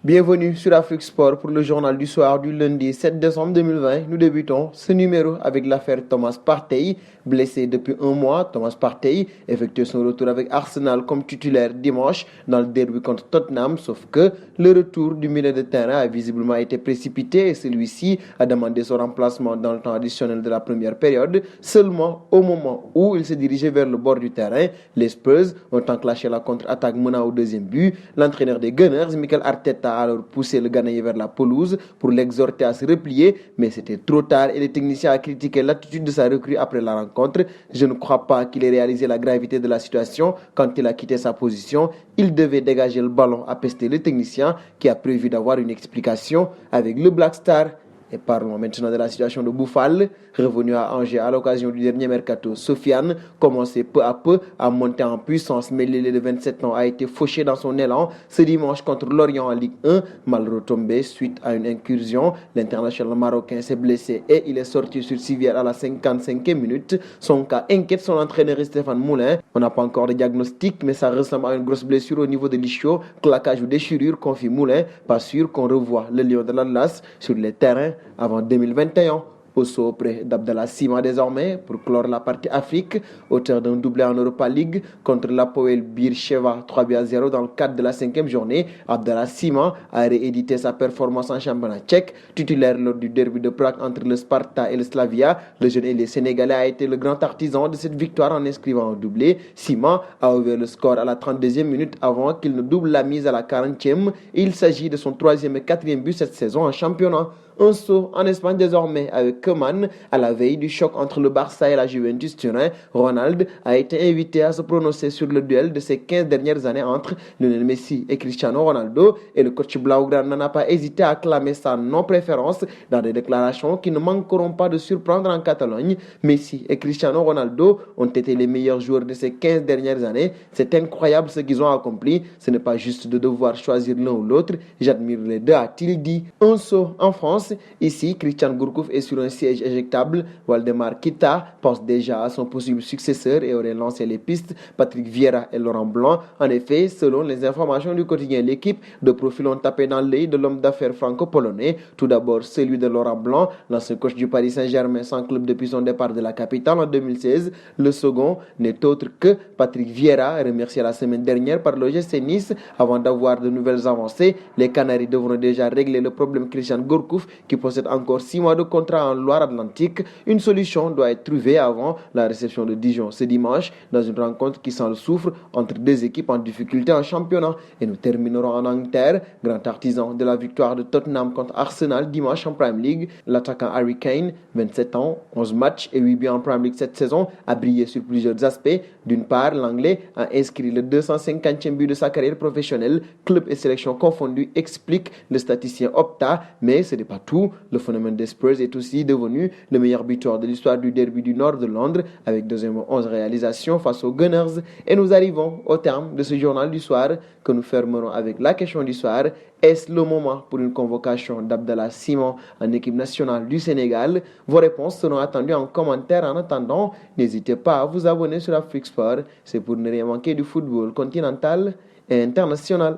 Bienvenue sur Afrique Sport pour le journal du soir du lundi 7 décembre 2020. Nous débutons ce numéro avec l'affaire Thomas Partey. Blessé depuis un mois, Thomas Partey effectue son retour avec Arsenal comme titulaire dimanche dans le derby contre Tottenham, sauf que le retour du milieu de terrain a visiblement été précipité et celui-ci a demandé son remplacement dans le temps additionnel de la première période. Seulement au moment où il s'est dirigé vers le bord du terrain, les Spurs ont enclenché la contre-attaque menant au deuxième but. L'entraîneur des Gunners, Mikel Arteta, a alors poussé le Ghanéen vers la pelouse pour l'exhorter à se replier, mais c'était trop tard et le technicien a critiqué l'attitude de sa recrue après la rencontre. Je ne crois pas qu'il ait réalisé la gravité de la situation quand il a quitté sa position. Il devait dégager le ballon, a pesté le technicien qui a prévu d'avoir une explication avec le Black Star. Et parlons maintenant de la situation de Bouffal, revenu à Angers à l'occasion du dernier mercato. Sofiane commençait peu à peu à monter en puissance, mais l'ailier de 27 ans a été fauché dans son élan ce dimanche contre Lorient en Ligue 1, mal retombé suite à une incursion. L'international marocain s'est blessé et il est sorti sur civière à la 55e minute. Son cas inquiète son entraîneur Stéphane Moulin. On n'a pas encore de diagnostic, mais ça ressemble à une grosse blessure au niveau de l'ischio, claquage ou déchirure, confie Moulin. Pas sûr qu'on revoie le lion de l'Atlas sur les terrains avant 2021. Au saut auprès d'Abdallah Sima désormais pour clore la partie Afrique, auteur d'un doublé en Europa League contre l'Apoel Beersheva 3-0 dans le cadre de la 5e journée. Abdallah Sima a réédité sa performance en championnat tchèque, titulaire lors du derby de Prague entre le Sparta et le Slavia. Le jeune ailier sénégalais a été le grand artisan de cette victoire en inscrivant un doublé. Sima a ouvert le score à la 32e minute avant qu'il ne double la mise à la 40e. Il s'agit de son 3e et 4e but cette saison en championnat. Un saut en Espagne désormais avec Koeman à la veille du choc entre le Barça et la Juventus Turin. Ronald a été invité à se prononcer sur le duel de ces 15 dernières années entre Lionel Messi et Cristiano Ronaldo et le coach Blaugrana n'a pas hésité à acclamer sa non-préférence dans des déclarations qui ne manqueront pas de surprendre en Catalogne. Messi et Cristiano Ronaldo ont été les meilleurs joueurs de ces 15 dernières années. C'est incroyable ce qu'ils ont accompli. Ce n'est pas juste de devoir choisir l'un ou l'autre. J'admire les deux, a-t-il dit. Un saut en France. Ici, Christian Gourcuff est sur un siège éjectable. Waldemar Kita pense déjà à son possible successeur et aurait lancé les pistes Patrick Vieira et Laurent Blanc. En effet, selon les informations du quotidien L'équipe, de profils ont tapé dans l'œil de l'homme d'affaires franco-polonais. Tout d'abord, celui de Laurent Blanc, l'ancien coach du Paris Saint-Germain sans club depuis son départ de la capitale en 2016. Le second n'est autre que Patrick Vieira, remercié la semaine dernière par l'OGC Nice. Avant d'avoir de nouvelles avancées, les Canaries devront déjà régler le problème Christian Gourcuff qui possède encore 6 mois de contrat en Loire-Atlantique. Une solution doit être trouvée avant la réception de Dijon ce dimanche dans une rencontre qui sent le soufre entre deux équipes en difficulté en championnat. Et nous terminerons en Angleterre, grand artisan de la victoire de Tottenham contre Arsenal dimanche en Premier League. L'attaquant Harry Kane, 27 ans, 11 matchs et 8 buts en Premier League cette saison, a brillé sur plusieurs aspects. D'une part, l'Anglais a inscrit le 250e but de sa carrière professionnelle, club et sélection confondus, explique le statisticien Opta, mais ce n'est pas tout. Le phénomène des Spurs est aussi devenu le meilleur buteur de l'histoire du derby du nord de Londres avec 11 réalisations face aux Gunners. Et nous arrivons au terme de ce journal du soir que nous fermerons avec la question du soir. Est-ce le moment pour une convocation d'Abdallah Sima en équipe nationale du Sénégal? Vos réponses seront attendues en commentaire. En attendant, n'hésitez pas à vous abonner sur Afrique Sport. C'est pour ne rien manquer du football continental et international.